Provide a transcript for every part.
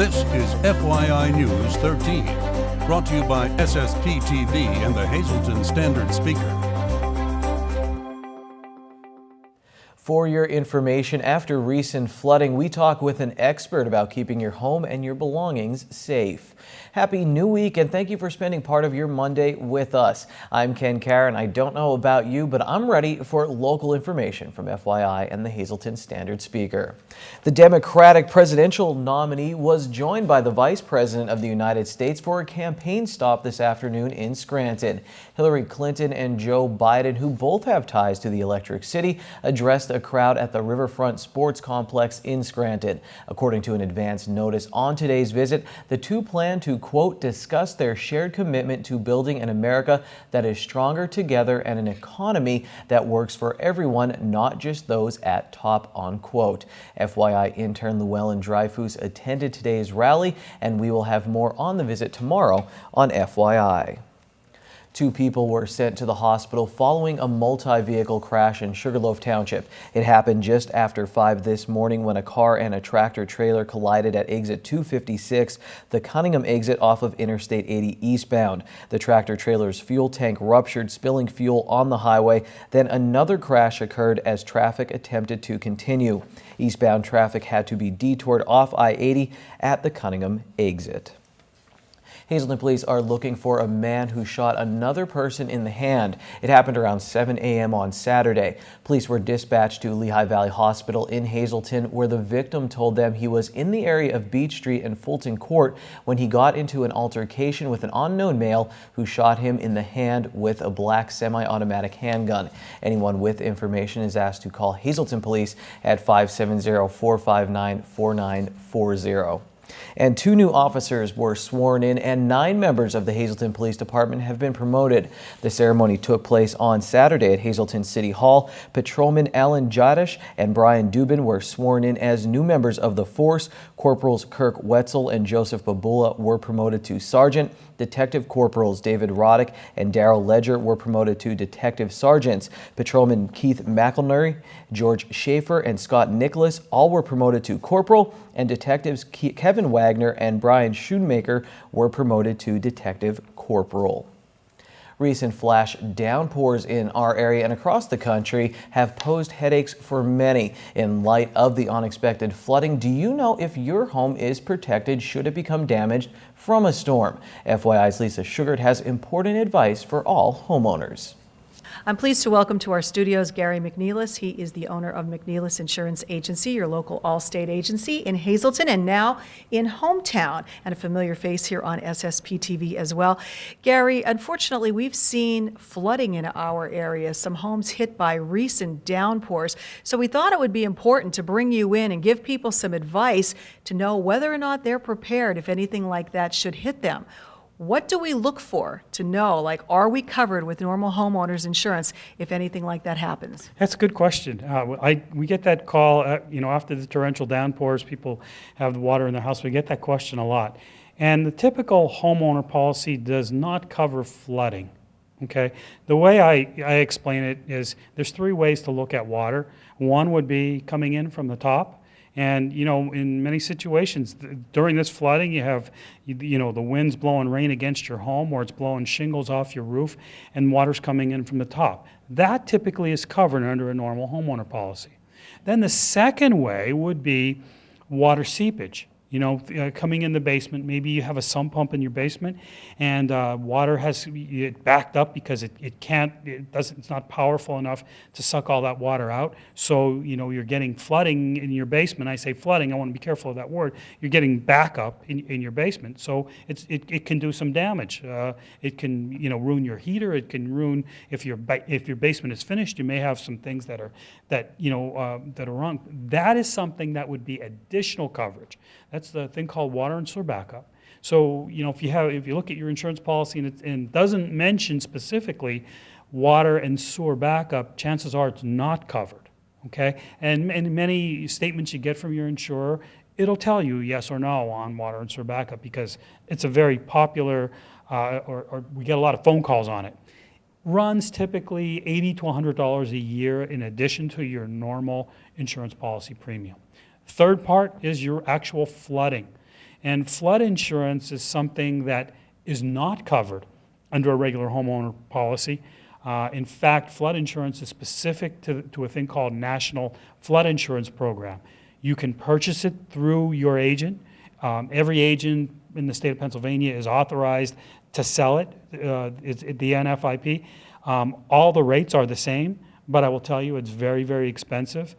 This is FYI News 13, brought to you by SSPTV and the Hazleton Standard Speaker. For your information, after recent flooding, we talk with an expert about keeping your home and your belongings safe. Happy New Week, and thank you for spending part of your Monday with us. I'm Ken Karen. I don't know about you, but I'm ready for local information from FYI and the Hazleton Standard Speaker. The Democratic presidential nominee was joined by the Vice President of the United States for a campaign stop this afternoon in Scranton. Hillary Clinton and Joe Biden, who both have ties to the Electric City, addressed a crowd at the Riverfront Sports Complex in Scranton. According to an advance notice on today's visit, the two plan to, quote, discuss their shared commitment to building an America that is stronger together and an economy that works for everyone, not just those at top, unquote. FYI intern Llewellyn Dreyfus attended today's rally, and we will have more on the visit tomorrow on FYI. 2 people were sent to the hospital following a multi-vehicle crash in Sugarloaf Township. It happened just after 5 this morning when a car and a tractor trailer collided at exit 256, the Cunningham exit off of Interstate 80 eastbound. The tractor trailer's fuel tank ruptured, spilling fuel on the highway. Then another crash occurred as traffic attempted to continue. Eastbound traffic had to be detoured off I-80 at the Cunningham exit. Hazleton police are looking for a man who shot another person in the hand. It happened around 7 a.m. on Saturday. Police were dispatched to Lehigh Valley Hospital in Hazleton, where the victim told them he was in the area of Beach Street and Fulton Court when he got into an altercation with an unknown male who shot him in the hand with a black semi-automatic handgun. Anyone with information is asked to call Hazleton Police at 570-459-4940. And 2 new officers were sworn in, and 9 members of the Hazleton Police Department have been promoted. The ceremony took place on Saturday at Hazleton City Hall. Patrolman Alan Jadish and Brian Dubin were sworn in as new members of the force. Corporals Kirk Wetzel and Joseph Babula were promoted to sergeant. Detective Corporals David Roddick and Darrell Ledger were promoted to detective sergeants. Patrolman Keith McElnary, George Schaefer, and Scott Nicholas all were promoted to corporal, and detectives Kevin Wagner and Brian Schoonmaker were promoted to detective corporal. Recent flash downpours in our area and across the country have posed headaches for many. In light of the unexpected flooding, do you know if your home is protected should it become damaged from a storm? FYI's Lisa Sugart has important advice for all homeowners. I'm pleased to welcome to our studios Gary McNeilis. He is the owner of McNeilis Insurance Agency, your local all-state agency in Hazleton and now in Hometown, and a familiar face here on SSPTV as well. Gary, unfortunately, we've seen flooding in our area, some homes hit by recent downpours. So we thought it would be important to bring you in and give people some advice to know whether or not they're prepared if anything like that should hit them. What do we look for to know, like, are we covered with normal homeowners insurance if anything like that happens? That's a good question. We get that call, after the torrential downpours, people have the water in their house. We get that question a lot. And the typical homeowner policy does not cover flooding, okay? The way I explain it is there's 3 ways to look at water. One would be coming in from the top. And, in many situations during this flooding, you have, the wind's blowing rain against your home, or it's blowing shingles off your roof, and water's coming in from the top. That typically is covered under a normal homeowner policy. Then the second way would be water seepage. Coming in the basement, maybe you have a sump pump in your basement, and water has it backed up because it's not powerful enough to suck all that water out. So you're getting flooding in your basement. I say flooding, I want to be careful of that word. You're getting backup in your basement, so it can do some damage. It can ruin your heater. It can ruin if your basement is finished. You may have some things that are wrong. That is something that would be additional coverage. That's the thing called water and sewer backup. So, if you look at your insurance policy and it doesn't mention specifically water and sewer backup, chances are it's not covered, okay? And many statements you get from your insurer, it'll tell you yes or no on water and sewer backup because it's a very popular, or we get a lot of phone calls on it. Runs typically $80 to $100 a year in addition to your normal insurance policy premium. Third part is your actual flooding. And flood insurance is something that is not covered under a regular homeowner policy. In fact, flood insurance is specific to a thing called National Flood Insurance Program. You can purchase it through your agent. Every agent in the state of Pennsylvania is authorized to sell it. It's the NFIP. All the rates are the same, but I will tell you it's very, very expensive.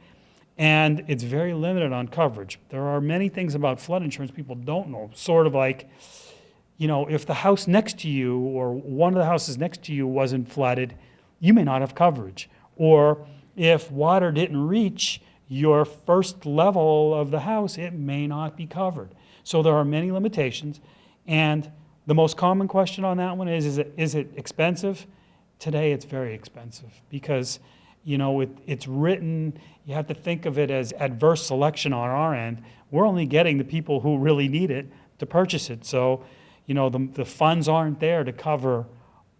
And it's very limited on coverage. There are many things about flood insurance people don't know. Sort of like, you know, if the house next to you or one of the houses next to you wasn't flooded, you may not have coverage. Or if water didn't reach your first level of the house, it may not be covered. So there are many limitations. And the most common question on that one is it expensive? Today it's very expensive because, you know, it's written, you have to think of it as adverse selection on our end. We're only getting the people who really need it to purchase it. So, you know, the funds aren't there to cover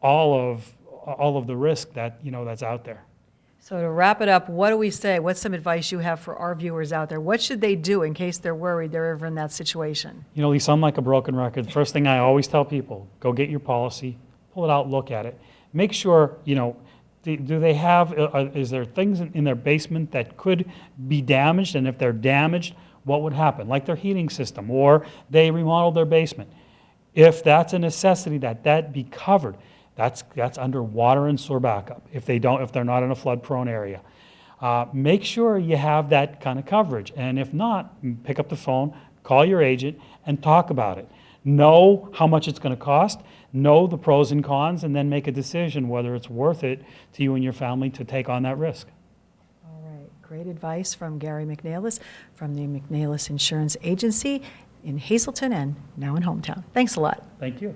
all of the risk that, you know, that's out there. So to wrap it up, what do we say? What's some advice you have for our viewers out there? What should they do in case they're worried they're ever in that situation? You know, Lisa, I'm like a broken record. First thing I always tell people, go get your policy, pull it out, look at it. Make sure, you know, do they have, is there things in their basement that could be damaged? And if they're damaged, what would happen? Like their heating system, or they remodeled their basement. If that's a necessity that be covered, that's under water and sewer backup. If they're not in a flood-prone area, make sure you have that kind of coverage. And if not, pick up the phone, call your agent, and talk about it. Know how much it's going to cost. Know the pros and cons, and then make a decision whether it's worth it to you and your family to take on that risk. All right, great advice from Gary McNeilis from the McNeilis Insurance Agency in Hazleton and now in Hometown. Thanks a lot. Thank you.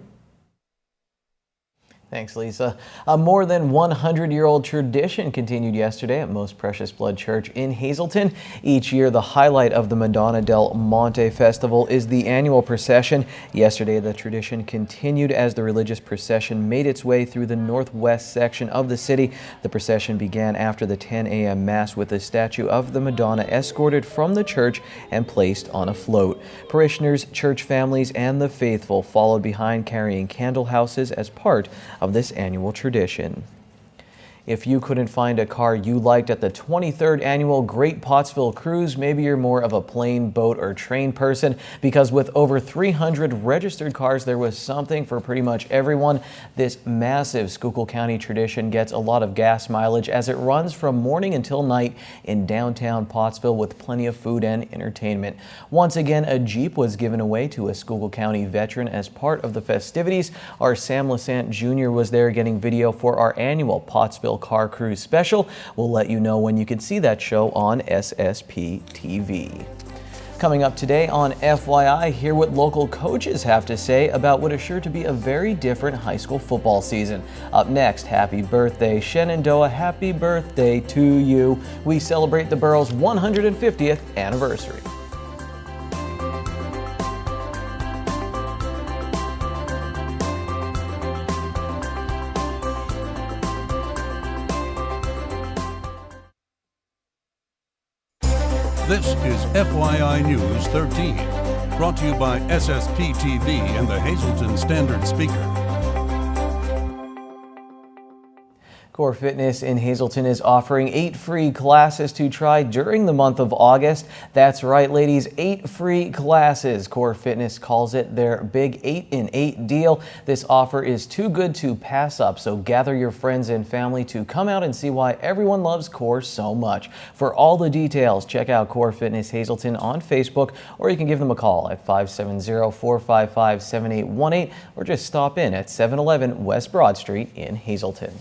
Thanks, Lisa. A more than 100-year-old tradition continued yesterday at Most Precious Blood Church in Hazleton. Each year, the highlight of the Madonna del Monte Festival is the annual procession. Yesterday, the tradition continued as the religious procession made its way through the northwest section of the city. The procession began after the 10 a.m. Mass with a statue of the Madonna escorted from the church and placed on a float. Parishioners, church families, and the faithful followed behind carrying candle houses as part of this annual tradition. If you couldn't find a car you liked at the 23rd annual Great Pottsville Cruise, maybe you're more of a plane, boat, or train person, because with over 300 registered cars, there was something for pretty much everyone. This massive Schuylkill County tradition gets a lot of gas mileage as it runs from morning until night in downtown Pottsville with plenty of food and entertainment. Once again, a Jeep was given away to a Schuylkill County veteran as part of the festivities. Our Sam Lassant Jr. was there getting video for our annual Pottsville Car Cruise special. We'll let you know when you can see that show on SSPTV. Coming up today on FYI, hear what local coaches have to say about what is sure to be a very different high school football season. Up next, happy birthday, Shenandoah. Happy birthday to you. We celebrate the borough's 150th anniversary. This is FYI News 13, brought to you by SSPTV and the Hazleton Standard Speaker. Core Fitness in Hazleton is offering 8 free classes to try during the month of August. That's right, ladies, 8 free classes. Core Fitness calls it their big 8-in-8 deal. This offer is too good to pass up, so gather your friends and family to come out and see why everyone loves Core so much. For all the details, check out Core Fitness Hazleton on Facebook, or you can give them a call at 570-455-7818, or just stop in at 711 West Broad Street in Hazleton.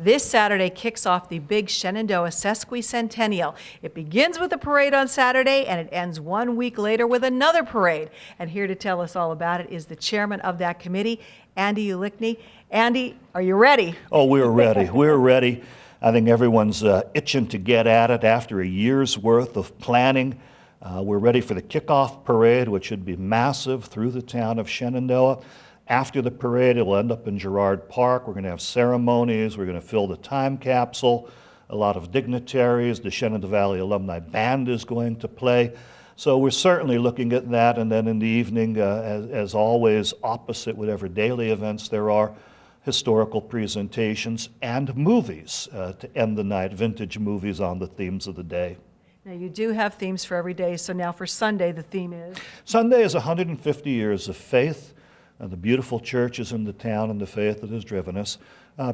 This Saturday kicks off the big Shenandoah Sesquicentennial. It begins with a parade on Saturday and it ends 1 week later with another parade. And here to tell us all about it is the chairman of that committee, Andy Ulickney. Andy, are you ready? Oh, we're ready. We're ready. I think everyone's itching to get at it after a year's worth of planning. We're ready for the kickoff parade, which should be massive through the town of Shenandoah. After the parade, it'll end up in Girard Park. We're going to have ceremonies. We're going to fill the time capsule. A lot of dignitaries. The Shenandoah Valley Alumni Band is going to play. So we're certainly looking at that, and then in the evening, as always, opposite whatever daily events there are, historical presentations and movies to end the night, vintage movies on the themes of the day. Now, you do have themes for every day, so now for Sunday, the theme is? Sunday is 150 years of faith, the beautiful churches in the town and the faith that has driven us.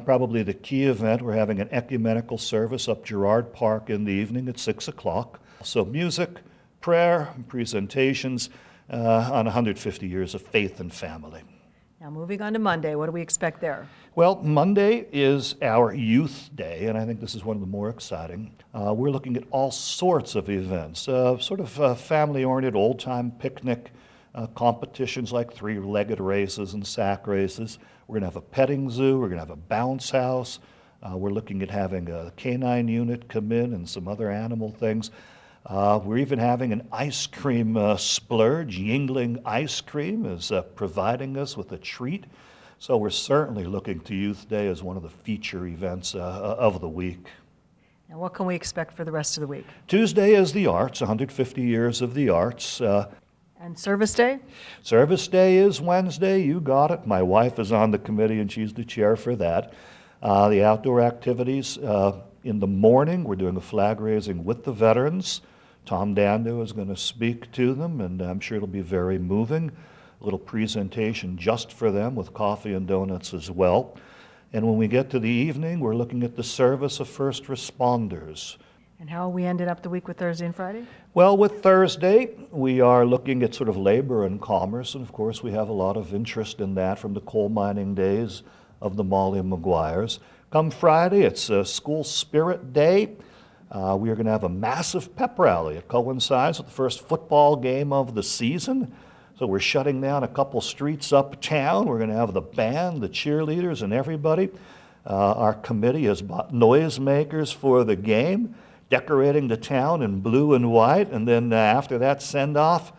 Probably the key event, we're having an ecumenical service up Girard Park in the evening at 6 o'clock. So music, prayer, presentations on 150 years of faith and family. Now, moving on to Monday, what do we expect there? Well, Monday is our Youth Day, and I think this is one of the more exciting. We're looking at all sorts of events, sort of family-oriented, old-time picnic competitions like three-legged races and sack races. We're going to have a petting zoo. We're going to have a bounce house. We're looking at having a canine unit come in and some other animal things. We're even having an ice cream splurge. Yingling Ice Cream is providing us with a treat. So we're certainly looking to Youth Day as one of the feature events of the week. Now, what can we expect for the rest of the week? Tuesday is the arts, 150 years of the arts. And Service Day? Service Day is Wednesday, you got it. My wife is on the committee and she's the chair for that. The outdoor activities, in the morning, we're doing a flag raising with the veterans. Tom Dando is going to speak to them, and I'm sure it'll be very moving. A little presentation just for them with coffee and donuts as well. And when we get to the evening, we're looking at the service of first responders. And how are we ending up the week with Thursday and Friday? Well, with Thursday, we are looking at sort of labor and commerce, and of course we have a lot of interest in that from the coal mining days of the Molly Maguires. Come Friday, it's School Spirit Day. We are going to have a massive pep rally. It coincides with the first football game of the season. So we're shutting down a couple streets uptown. We're going to have the band, the cheerleaders, and everybody. Our committee has bought noisemakers for the game, decorating the town in blue and white. And then after that send-off,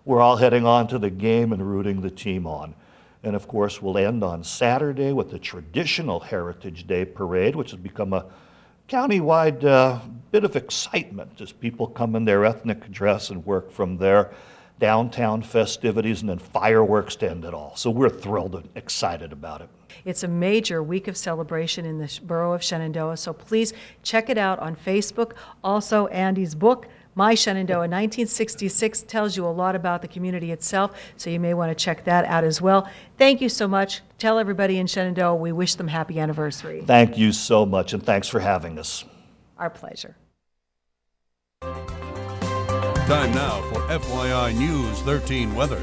we're all heading on to the game and rooting the team on. And of course, we'll end on Saturday with the traditional Heritage Day Parade, which has become a countywide bit of excitement as people come in their ethnic dress and work from their downtown festivities and then fireworks to end it all. So we're thrilled and excited about it. It's a major week of celebration in the borough of Shenandoah, so please check it out on Facebook. Also, Andy's book, My Shenandoah 1966, tells you a lot about the community itself, so you may want to check that out as well. Thank you so much. Tell everybody in Shenandoah we wish them happy anniversary. Thank you so much, and thanks for having us. Our pleasure. Time now for FYI News 13 weather.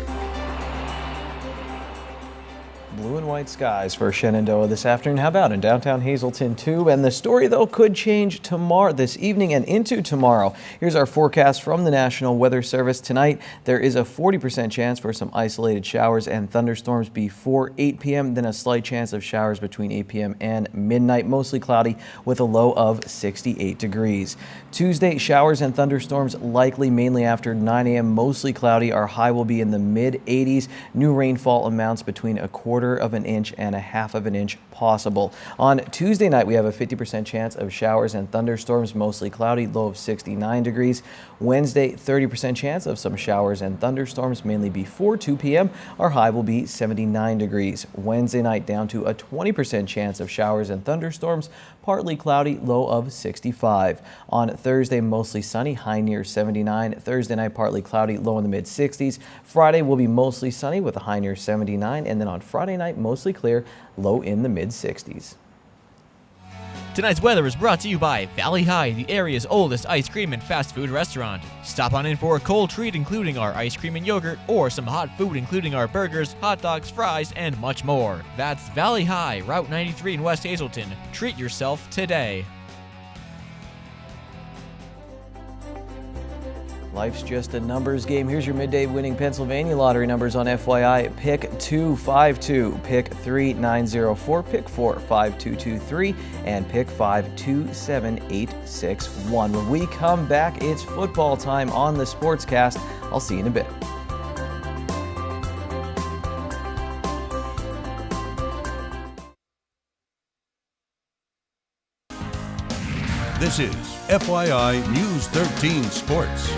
Blue and white skies for Shenandoah this afternoon. How about in downtown Hazleton too? And the story though could change tomorrow, this evening and into tomorrow. Here's our forecast from the National Weather Service. Tonight there is a 40% chance for some isolated showers and thunderstorms before 8 p.m. Then a slight chance of showers between 8 p.m. and midnight. Mostly cloudy with a low of 68 degrees. Tuesday, showers and thunderstorms likely mainly after 9 a.m. Mostly cloudy. Our high will be in the mid 80s. New rainfall amounts between a quarter of an inch and a half of an inch possible. On Tuesday night, we have a 50% chance of showers and thunderstorms, mostly cloudy, low of 69 degrees. Wednesday, 30% chance of some showers and thunderstorms, mainly before 2 p.m. Our high will be 79 degrees. Wednesday night down to a 20% chance of showers and thunderstorms, partly cloudy, low of 65. On Thursday, mostly sunny, high near 79. Thursday night, partly cloudy, low in the mid 60s. Friday will be mostly sunny with a high near 79. And then on Friday night, mostly clear, low in the mid 60s. Tonight's weather is brought to you by Valley High, the area's oldest ice cream and fast food restaurant. Stop on in for a cold treat including our ice cream and yogurt, or some hot food including our burgers, hot dogs, fries, and much more. That's Valley High, Route 93 in West Hazleton. Treat yourself today. Life's just a numbers game. Here's your midday winning Pennsylvania lottery numbers on FYI. Pick 252, pick 3904, pick 45223, and pick 527861. When we come back, it's football time on the Sportscast. I'll see you in a bit. This is FYI News 13 Sports.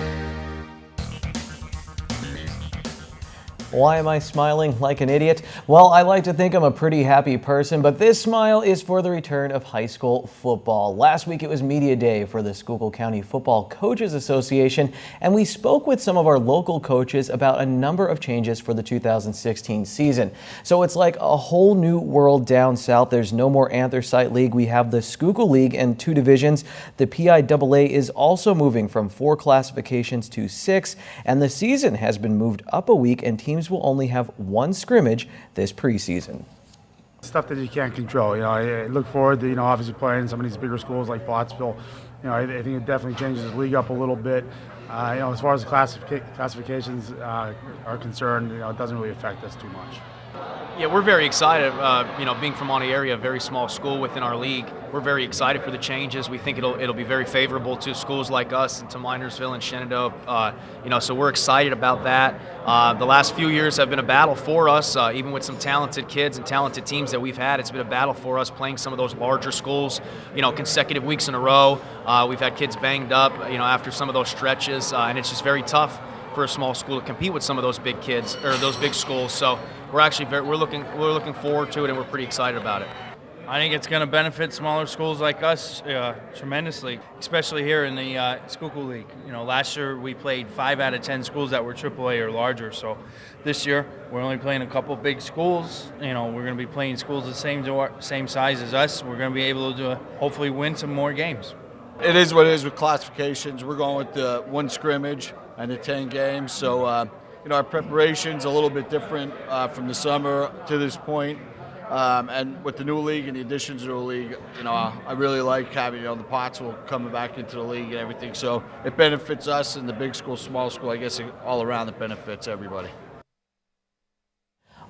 Why am I smiling like an idiot? Well, I like to think I'm a pretty happy person, but this smile is for the return of high school football. Last week it was media day for the Schuylkill County Football Coaches Association, and we spoke with some of our local coaches about a number of changes for the 2016 season. So it's like a whole new world down south. There's no more Anthracite League. We have the Schuylkill League and 2 divisions. The PIAA is also moving from 4 classifications to 6, and the season has been moved up a week, and teams will only have 1 scrimmage this preseason. Stuff that you can't control. I look forward to, obviously playing some of these bigger schools like Pottsville. I think it definitely changes the league up a little bit. As far as the classifications are concerned, it doesn't really affect us too much. Yeah, we're very excited. Being from Monte area, a very small school within our league, we're very excited for the changes. We think it'll be very favorable to schools like us and to Minersville and Shenandoah. So we're excited about that. The last few years have been a battle for us, even with some talented kids and talented teams that we've had. It's been a battle for us playing some of those larger schools, consecutive weeks in a row. We've had kids banged up, after some of those stretches, and it's just very tough for a small school to compete with some of those big kids or those big schools. So we're looking forward to it, and we're pretty excited about it. I think it's going to benefit smaller schools like us tremendously, especially here in the Schuylkill League. Last year we played 5 out of 10 schools that were AAA or larger. So this year we're only playing a couple big schools. We're going to be playing schools the same size as us. We're going to be able to hopefully win some more games. It is what it is with classifications. We're going with the 1 scrimmage and the 10 games. So, our preparation's a little bit different from the summer to this point. And with the new league and the additions to the league, I really like having, the Pottsville coming back into the league and everything. So it benefits us and the big school, small school, I guess all around it benefits everybody.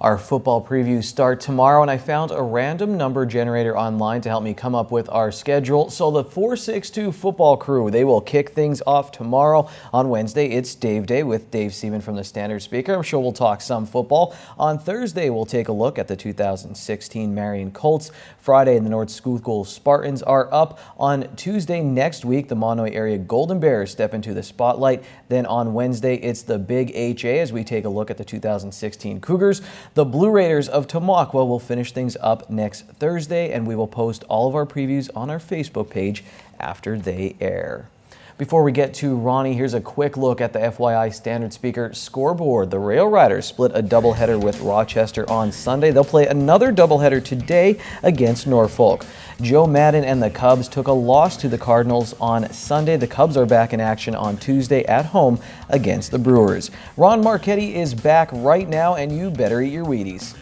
Our football previews start tomorrow, and I found a random number generator online to help me come up with our schedule. So the 462 football crew, they will kick things off tomorrow. On Wednesday, it's Dave Day with Dave Seaman from the Standard Speaker. I'm sure we'll talk some football. On Thursday, we'll take a look at the 2016 Marion Colts. Friday, the North Schuylkill Spartans are up. On Tuesday next week, the Monte area Golden Bears step into the spotlight. Then on Wednesday, it's the Big HA as we take a look at the 2016 Cougars. The Blue Raiders of Tamaqua will finish things up next Thursday, and we will post all of our previews on our Facebook page after they air. Before we get to Ronnie, here's a quick look at the FYI Standard Speaker scoreboard. The Rail Riders split a doubleheader with Rochester on Sunday. They'll play another doubleheader today against Norfolk. Joe Madden and the Cubs took a loss to the Cardinals on Sunday. The Cubs are back in action on Tuesday at home against the Brewers. Ron Marchetti is back right now, and you better eat your Wheaties.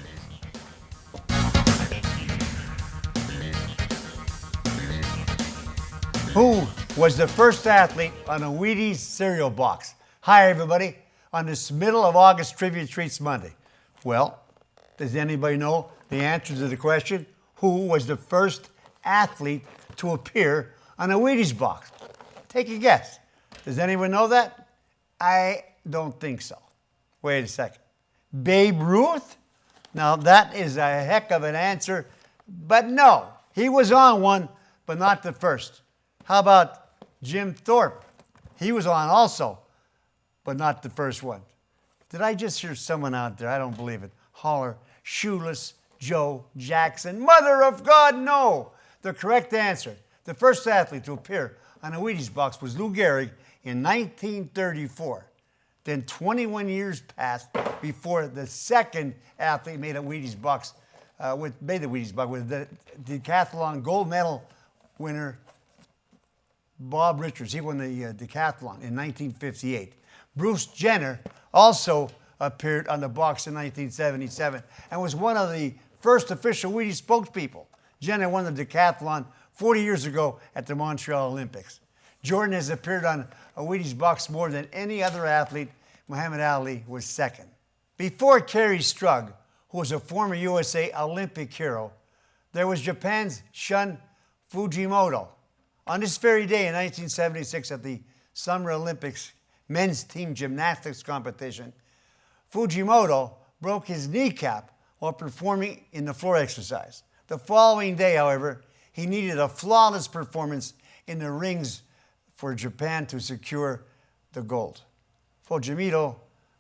Who was the first athlete on a Wheaties cereal box? Hi, everybody, on this middle of August Trivia Treats Monday. Well, does anybody know the answer to the question? Who was the first athlete to appear on a Wheaties box? Take a guess. Does anyone know that? I don't think so. Wait a second. Babe Ruth? Now, that is a heck of an answer, but no, he was on one, but not the first. How about Jim Thorpe? He was on also, but not the first one. Did I just hear someone out there, I don't believe it, holler, Shoeless Joe Jackson? Mother of God, no! The correct answer, the first athlete to appear on a Wheaties box was Lou Gehrig in 1934. Then 21 years passed before the second athlete made a Wheaties box, with the decathlon gold medal winner, Bob Richards. He won the decathlon in 1958. Bruce Jenner also appeared on the box in 1977 and was one of the first official Wheaties spokespeople. Jenner won the decathlon 40 years ago at the Montreal Olympics. Jordan has appeared on a Wheaties box more than any other athlete. Muhammad Ali was second. Before Kerry Strug, who was a former USA Olympic hero, there was Japan's Shun Fujimoto. On this very day in 1976 at the Summer Olympics men's team gymnastics competition, Fujimoto broke his kneecap while performing in the floor exercise. The following day, however, he needed a flawless performance in the rings for Japan to secure the gold. Fujimoto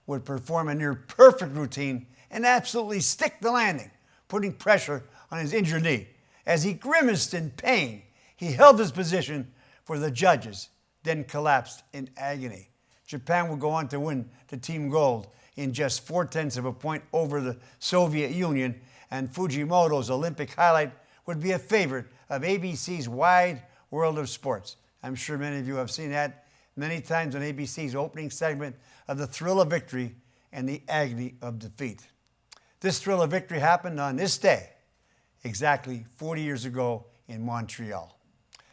would perform a near perfect routine and absolutely stick the landing, putting pressure on his injured knee. As he grimaced in pain, he held his position for the judges, then collapsed in agony. Japan would go on to win the team gold in just 0.4 of a point over the Soviet Union, and Fujimoto's Olympic highlight would be a favorite of ABC's Wide World of Sports. I'm sure many of you have seen that many times on ABC's opening segment of the thrill of victory and the agony of defeat. This thrill of victory happened on this day, exactly 40 years ago in Montreal.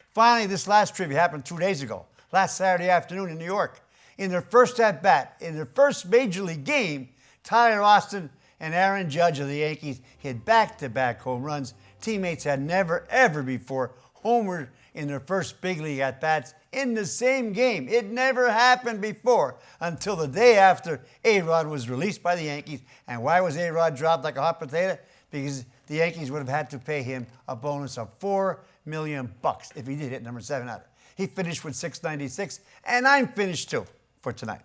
Finally, this last trivia happened 2 days ago, last Saturday afternoon in New York. In their first at-bat, in their first Major League game, Tyler Austin and Aaron Judge of the Yankees hit back-to-back home runs. Teammates had never, ever before homered in their first big league at-bats in the same game. It never happened before until the day after A-Rod was released by the Yankees. And why was A-Rod dropped like a hot potato? Because the Yankees would have had to pay him a bonus of $4 million if he did hit number 700. He finished with 696, and I'm finished too for tonight.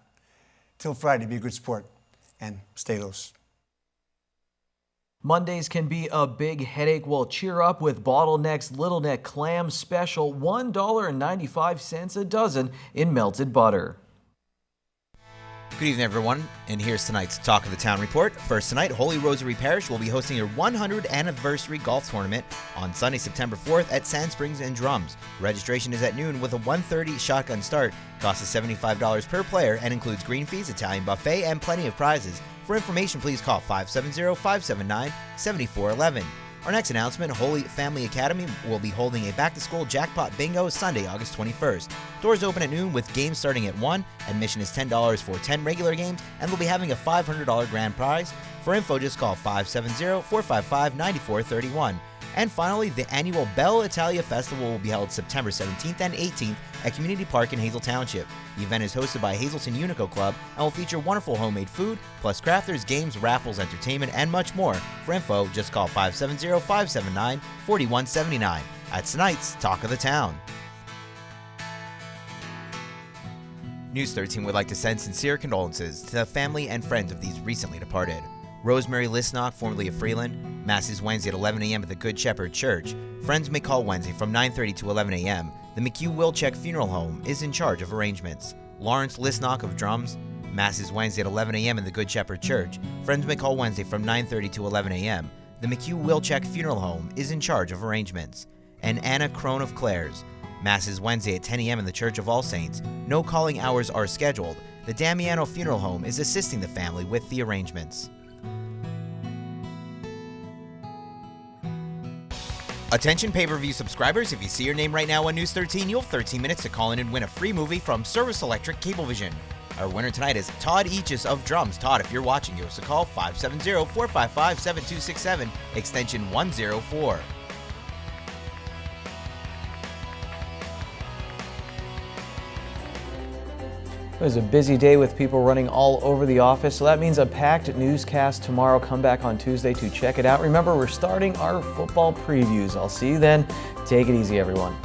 Till Friday, be a good sport and stay loose. Mondays can be a big headache. Well, cheer up with Bottleneck's Little Neck Clam Special, $1.95 a dozen in melted butter. Good evening, everyone, and here's tonight's Talk of the Town report. First tonight, Holy Rosary Parish will be hosting their 100th anniversary golf tournament on Sunday, September 4th at Sand Springs and Drums. Registration is at noon with a 1:30 shotgun start. Cost is $75 per player and includes green fees, Italian buffet, and plenty of prizes. For information, please call 570-579-7411. Our next announcement, Holy Family Academy will be holding a back-to-school jackpot bingo Sunday, August 21st. Doors open at noon with games starting at 1. Admission is $10 for 10 regular games, and they'll be having a $500 grand prize. For info, just call 570-455-9431. And finally, the annual Bella Italia Festival will be held September 17th and 18th at Community Park in Hazle Township. The event is hosted by Hazleton Unico Club and will feature wonderful homemade food, plus crafters, games, raffles, entertainment, and much more. For info, just call 570-579-4179. That's tonight's Talk of the Town. News 13 would like to send sincere condolences to the family and friends of these recently departed. Rosemary Lisnock, formerly of Freeland. Mass is Wednesday at 11 a.m. at the Good Shepherd Church. Friends may call Wednesday from 9:30 to 11 a.m. The McHugh-Wilczek Funeral Home is in charge of arrangements. Lawrence Lisnock of Drums. Mass is Wednesday at 11 a.m. in the Good Shepherd Church. Friends may call Wednesday from 9:30 to 11 a.m. The McHugh-Wilczek Funeral Home is in charge of arrangements. And Anna Crone of Clares. Mass is Wednesday at 10 a.m. in the Church of All Saints. No calling hours are scheduled. The Damiano Funeral Home is assisting the family with the arrangements. Attention pay-per-view subscribers, if you see your name right now on News 13, you'll have 13 minutes to call in and win a free movie from Service Electric Cablevision. Our winner tonight is Todd Eaches of Drums. Todd, if you're watching, give us a call, 570-455-7267, extension 104. It was a busy day with people running all over the office, so that means a packed newscast tomorrow. Come back on Tuesday to check it out. Remember, we're starting our football previews. I'll see you then. Take it easy, everyone.